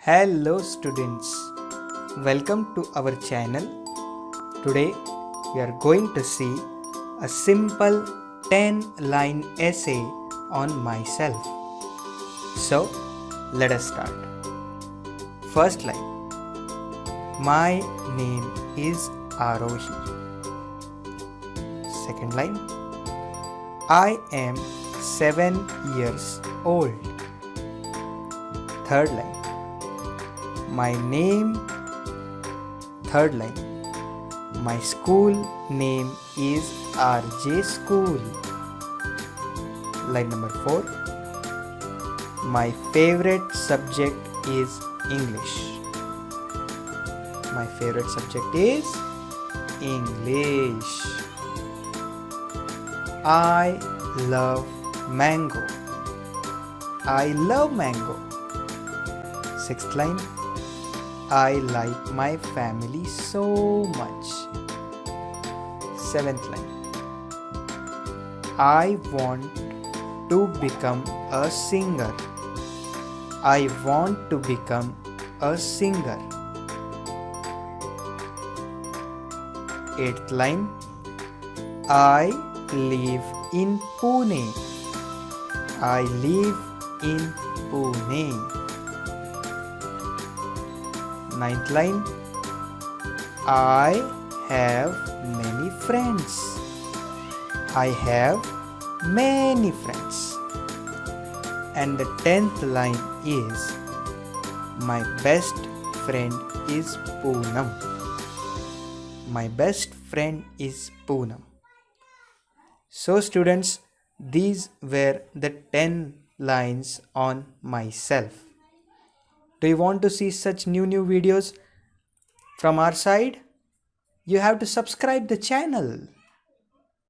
Hello students, welcome to our channel. Today we are going to see a simple 10-line essay on myself. So let us start. First line. My name is Arohi. Second line. I am 7 years old. Third line. My name. Third line. My school name is RJ School. Line number 4. My favorite subject is English. My favorite subject is English. I love mango. I love mango. Sixth line. I like my family so much. Seventh line. I want to become a singer. I want to become a singer. Eighth line. I live in Pune. I live in Pune. Ninth line. I have many friends. I have many friends. And the 10th line is my best friend is Poonam. My best friend is Poonam. So students, these were the 10 lines on myself. Do you want to see such new videos from our side? You have to subscribe the channel.